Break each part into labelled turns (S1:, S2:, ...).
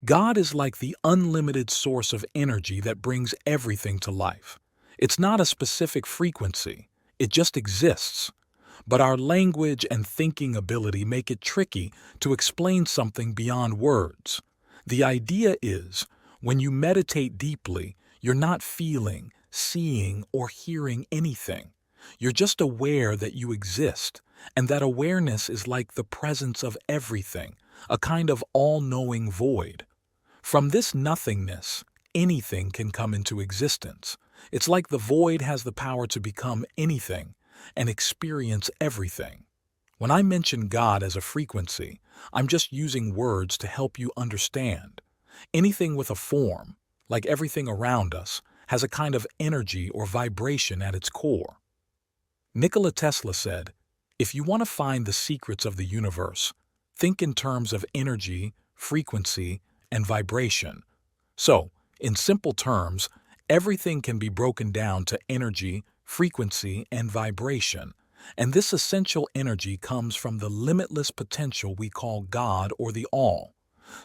S1: God is like the unlimited source of energy that brings everything to life. It's not a specific frequency, it just exists. But our language and thinking ability make it tricky to explain something beyond words. The idea is, when you meditate deeply, you're not feeling, seeing, or hearing anything. You're just aware that you exist, and that awareness is like the presence of everything, a kind of all-knowing void. From this nothingness, anything can come into existence. It's like the void has the power to become anything and experience everything. When I mention God as a frequency, I'm just using words to help you understand. Anything with a form, like everything around us, has a kind of energy or vibration at its core. Nikola Tesla said, "If you want to find the secrets of the universe, think in terms of energy, frequency, and vibration." So, in simple terms, everything can be broken down to energy, frequency, and vibration, and this essential energy comes from the limitless potential we call God or the All.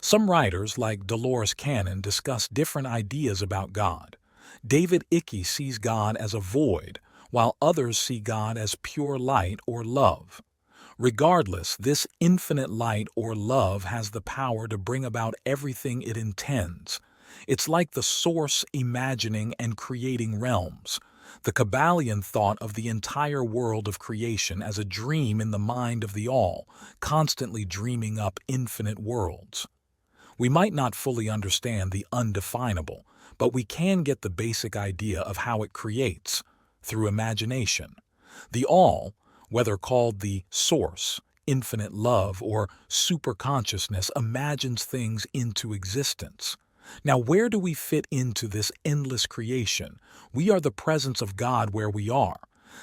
S1: Some writers, like Dolores Cannon, discuss different ideas about God. David Icke sees God as a void, while others see God as pure light or love. Regardless, this infinite light or love has the power to bring about everything it intends. It's like the source imagining and creating realms. The Kabbalion thought of the entire world of creation as a dream in the mind of the All, constantly dreaming up infinite worlds. We might not fully understand the undefinable, but we can get the basic idea of how it creates, through imagination. The All, whether called the Source, infinite love, or superconsciousness, imagines things into existence. Now, where do we fit into this endless creation? We are the presence of God where we are.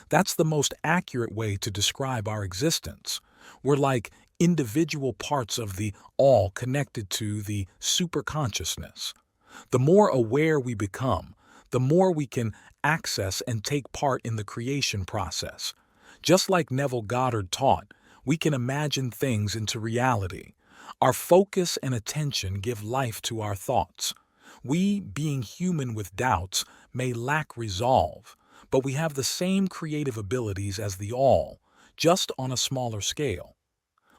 S1: That's the most accurate way to describe our existence. We're like individual parts of the All connected to the superconsciousness. The more aware we become, the more we can access and take part in the creation process. Just like Neville Goddard taught, we can imagine things into reality. Our focus and attention give life to our thoughts. We, being human with doubts, may lack resolve, but we have the same creative abilities as the All, just on a smaller scale.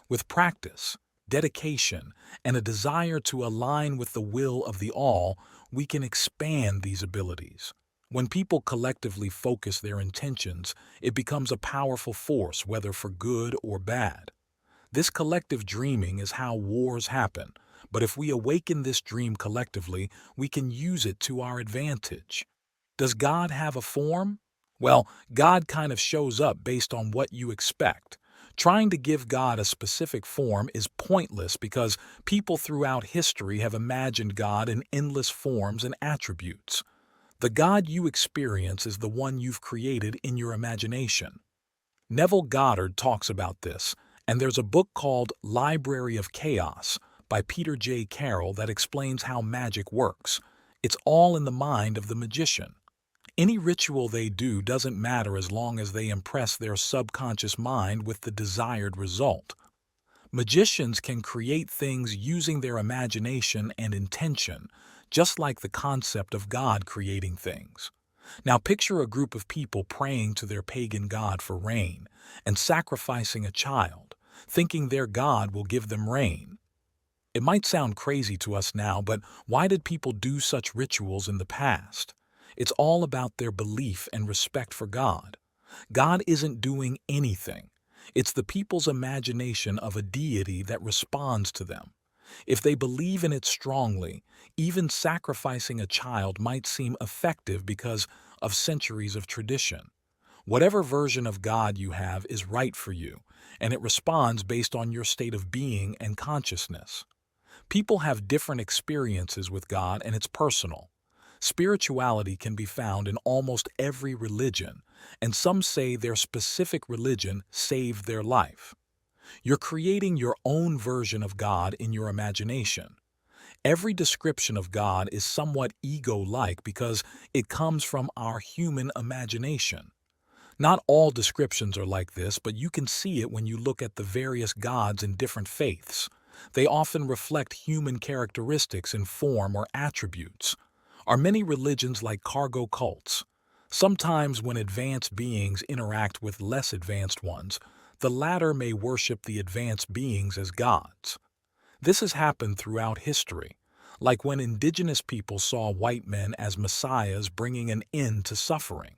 S1: With practice, dedication, and a desire to align with the will of the All, we can expand these abilities. When people collectively focus their intentions, it becomes a powerful force, whether for good or bad. This collective dreaming is how wars happen, but if we awaken this dream collectively, we can use it to our advantage. Does God have a form? Well, God kind of shows up based on what you expect. Trying to give God a specific form is pointless because people throughout history have imagined God in endless forms and attributes. The God you experience is the one you've created in your imagination. Neville Goddard talks about this, and there's a book called Library of Chaos by Peter J. Carroll that explains how magic works. It's all in the mind of the magician. Any ritual they do doesn't matter as long as they impress their subconscious mind with the desired result. Magicians can create things using their imagination and intention, just like the concept of God creating things. Now picture a group of people praying to their pagan god for rain and sacrificing a child, thinking their god will give them rain. It might sound crazy to us now, but why did people do such rituals in the past? It's all about their belief and respect for God. God isn't doing anything. It's the people's imagination of a deity that responds to them. If they believe in it strongly, even sacrificing a child might seem effective because of centuries of tradition. Whatever version of God you have is right for you, and it responds based on your state of being and consciousness. People have different experiences with God, and it's personal. Spirituality can be found in almost every religion, and some say their specific religion saved their life. You're creating your own version of God in your imagination. Every description of God is somewhat ego-like because it comes from our human imagination. Not all descriptions are like this, but you can see it when you look at the various gods in different faiths. They often reflect human characteristics in form or attributes. Are many religions like cargo cults? Sometimes when advanced beings interact with less advanced ones, the latter may worship the advanced beings as gods. This has happened throughout history, like when indigenous people saw white men as messiahs bringing an end to suffering.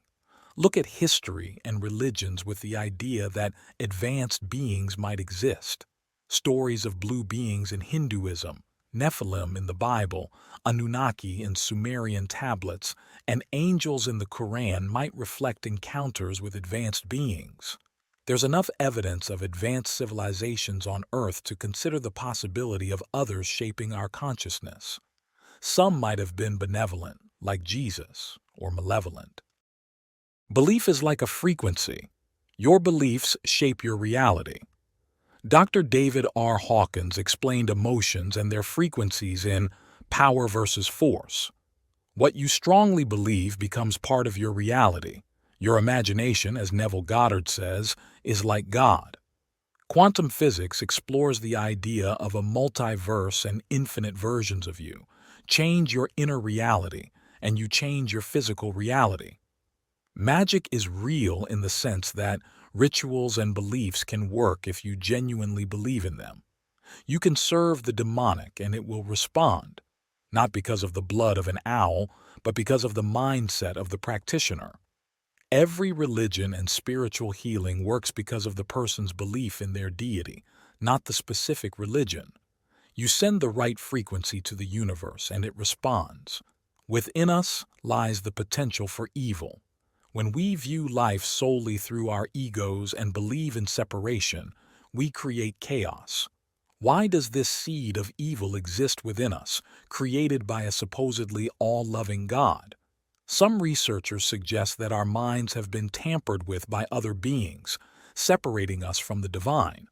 S1: Look at history and religions with the idea that advanced beings might exist. Stories of blue beings in Hinduism, Nephilim in the Bible, Anunnaki in Sumerian tablets, and angels in the Quran might reflect encounters with advanced beings. There's enough evidence of advanced civilizations on Earth to consider the possibility of others shaping our consciousness. Some might have been benevolent, like Jesus, or malevolent. Belief is like a frequency. Your beliefs shape your reality. Dr. David R. Hawkins explained emotions and their frequencies in Power versus Force. What you strongly believe becomes part of your reality. Your imagination, as Neville Goddard says, is like God. Quantum physics explores the idea of a multiverse and infinite versions of you. Change your inner reality, and you change your physical reality. Magic is real in the sense that rituals and beliefs can work if you genuinely believe in them. You can serve the demonic and it will respond, not because of the blood of an owl, but because of the mindset of the practitioner. Every religion and spiritual healing works because of the person's belief in their deity, not the specific religion. You send the right frequency to the universe and it responds. Within us lies the potential for evil. When we view life solely through our egos and believe in separation, we create chaos. Why does this seed of evil exist within us, created by a supposedly all-loving God? Some researchers suggest that our minds have been tampered with by other beings, separating us from the divine.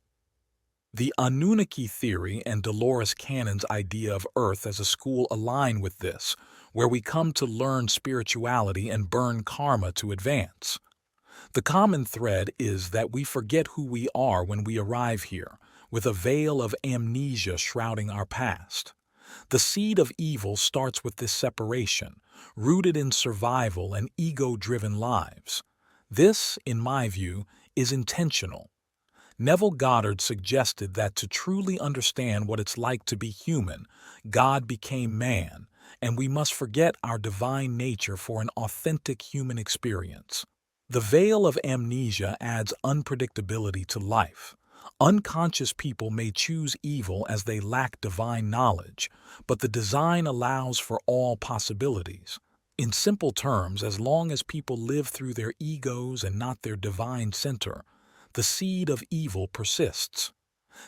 S1: The Anunnaki theory and Dolores Cannon's idea of Earth as a school align with this, where we come to learn spirituality and burn karma to advance. The common thread is that we forget who we are when we arrive here, with a veil of amnesia shrouding our past. The seed of evil starts with this separation, rooted in survival and ego-driven lives. This, in my view, is intentional. Neville Goddard suggested that to truly understand what it's like to be human, God became man, and we must forget our divine nature for an authentic human experience. The veil of amnesia adds unpredictability to life. Unconscious people may choose evil as they lack divine knowledge, but the design allows for all possibilities. In simple terms, as long as people live through their egos and not their divine center, the seed of evil persists.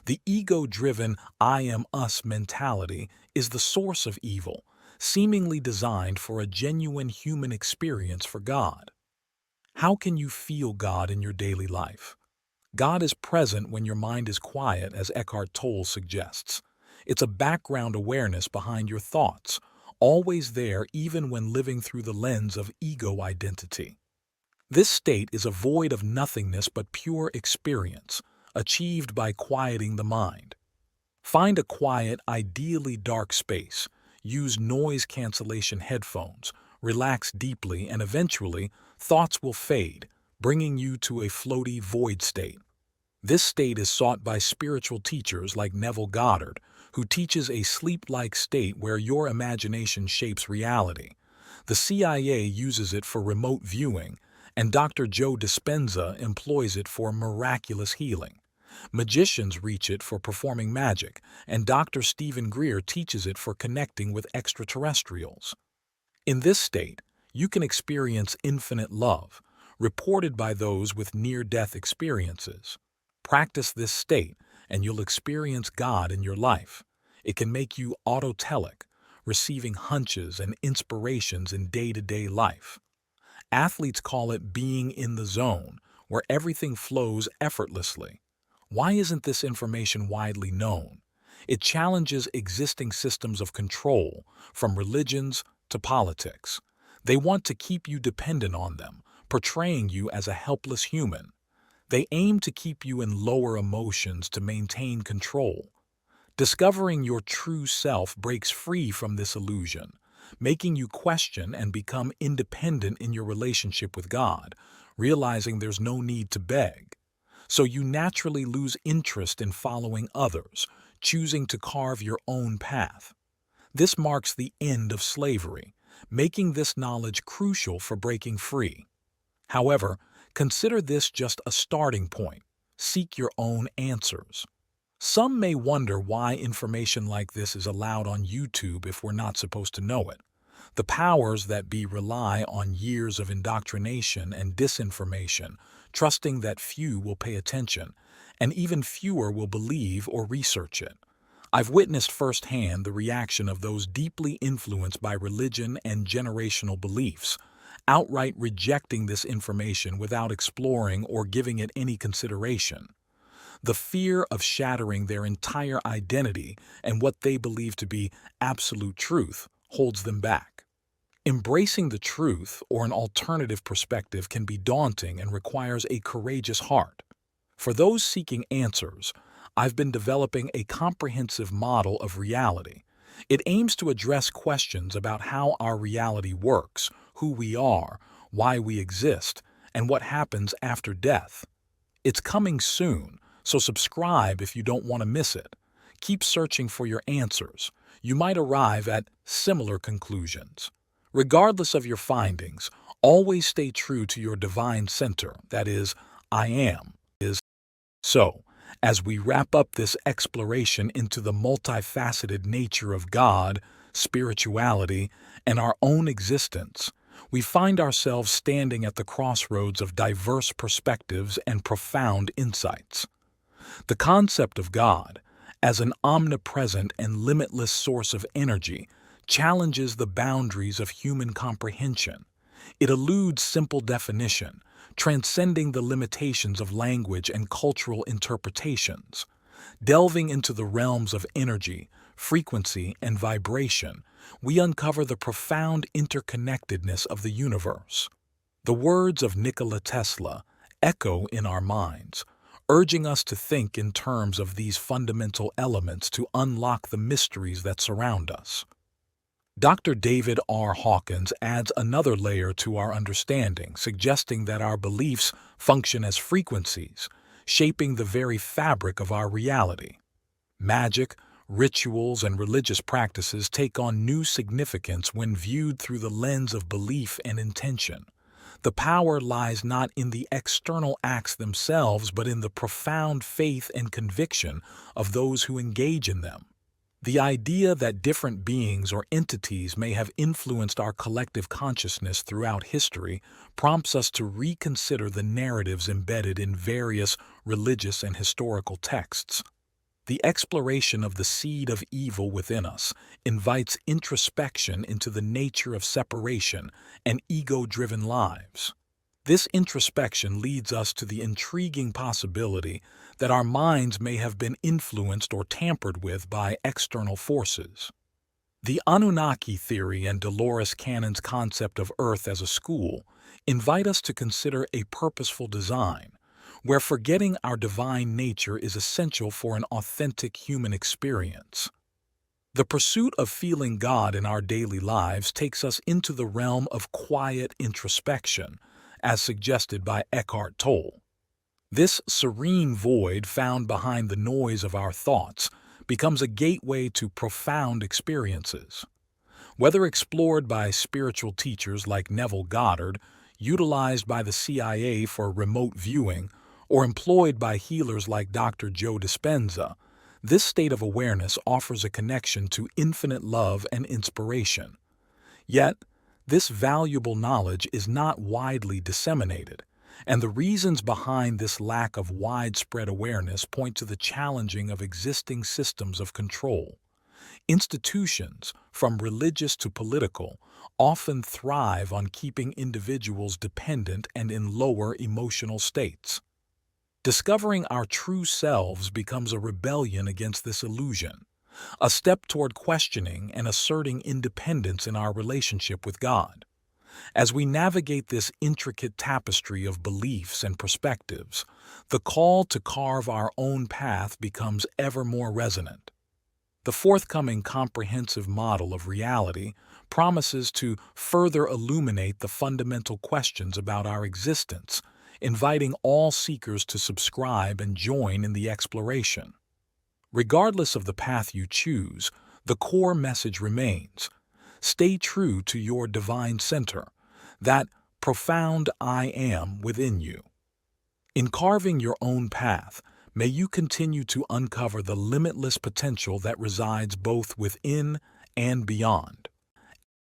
S1: The ego-driven I am us mentality is the source of evil, seemingly designed for a genuine human experience for God. How can you feel God in your daily life? God is present when your mind is quiet, as Eckhart Tolle suggests. It's a background awareness behind your thoughts, always there even when living through the lens of ego identity. This state is a void of nothingness but pure experience, achieved by quieting the mind. Find a quiet, ideally dark space, use noise cancellation headphones, relax deeply, and eventually, thoughts will fade, bringing you to a floaty void state. This state is sought by spiritual teachers like Neville Goddard, who teaches a sleep-like state where your imagination shapes reality. The CIA uses it for remote viewing, and Dr. Joe Dispenza employs it for miraculous healing. Magicians reach it for performing magic, and Dr. Stephen Greer teaches it for connecting with extraterrestrials. In this state, you can experience infinite love, reported by those with near-death experiences. Practice this state, and you'll experience God in your life. It can make you autotelic, receiving hunches and inspirations in day-to-day life. Athletes call it being in the zone, where everything flows effortlessly. Why isn't this information widely known? It challenges existing systems of control, from religions to politics. They want to keep you dependent on them, portraying you as a helpless human. They aim to keep you in lower emotions to maintain control. Discovering your true self breaks free from this illusion, making you question and become independent in your relationship with God, realizing there's no need to beg. So you naturally lose interest in following others, choosing to carve your own path. This marks the end of slavery, making this knowledge crucial for breaking free. However, consider this just a starting point. Seek your own answers. Some may wonder why information like this is allowed on YouTube if we're not supposed to know it. The powers that be rely on years of indoctrination and disinformation, trusting that few will pay attention, and even fewer will believe or research it. I've witnessed firsthand the reaction of those deeply influenced by religion and generational beliefs, outright rejecting this information without exploring or giving it any consideration. The fear of shattering their entire identity and what they believe to be absolute truth holds them back. Embracing the truth or an alternative perspective can be daunting and requires a courageous heart. For those seeking answers, I've been developing a comprehensive model of reality. It aims to address questions about how our reality works, who we are, why we exist, and what happens after death. It's coming soon, so subscribe if you don't want to miss it. Keep searching for your answers. You might arrive at similar conclusions. Regardless of your findings, always stay true to your divine center, that is, I am. So, as we wrap up this exploration into the multifaceted nature of God, spirituality, and our own existence, we find ourselves standing at the crossroads of diverse perspectives and profound insights. The concept of God, as an omnipresent and limitless source of energy, challenges the boundaries of human comprehension. It eludes simple definition, transcending the limitations of language and cultural interpretations. Delving into the realms of energy, frequency, and vibration, we uncover the profound interconnectedness of the universe. The words of Nikola Tesla echo in our minds, urging us to think in terms of these fundamental elements to unlock the mysteries that surround us. Dr. David R. Hawkins adds another layer to our understanding, suggesting that our beliefs function as frequencies, shaping the very fabric of our reality. Magic, rituals, and religious practices take on new significance when viewed through the lens of belief and intention. The power lies not in the external acts themselves, but in the profound faith and conviction of those who engage in them. The idea that different beings or entities may have influenced our collective consciousness throughout history prompts us to reconsider the narratives embedded in various religious and historical texts. The exploration of the seed of evil within us invites introspection into the nature of separation and ego-driven lives. This introspection leads us to the intriguing possibility that our minds may have been influenced or tampered with by external forces. The Anunnaki theory and Dolores Cannon's concept of Earth as a school invite us to consider a purposeful design, where forgetting our divine nature is essential for an authentic human experience. The pursuit of feeling God in our daily lives takes us into the realm of quiet introspection, as suggested by Eckhart Tolle. This serene void found behind the noise of our thoughts becomes a gateway to profound experiences. Whether explored by spiritual teachers like Neville Goddard, utilized by the CIA for remote viewing, or employed by healers like Dr. Joe Dispenza, this state of awareness offers a connection to infinite love and inspiration. Yet, this valuable knowledge is not widely disseminated, and the reasons behind this lack of widespread awareness point to the challenging of existing systems of control. Institutions, from religious to political, often thrive on keeping individuals dependent and in lower emotional states. Discovering our true selves becomes a rebellion against this illusion, a step toward questioning and asserting independence in our relationship with God. As we navigate this intricate tapestry of beliefs and perspectives, the call to carve our own path becomes ever more resonant. The forthcoming comprehensive model of reality promises to further illuminate the fundamental questions about our existence, inviting all seekers to subscribe and join in the exploration. Regardless of the path you choose, the core message remains: stay true to your divine center, that profound I am within you. In carving your own path, may you continue to uncover the limitless potential that resides both within and beyond.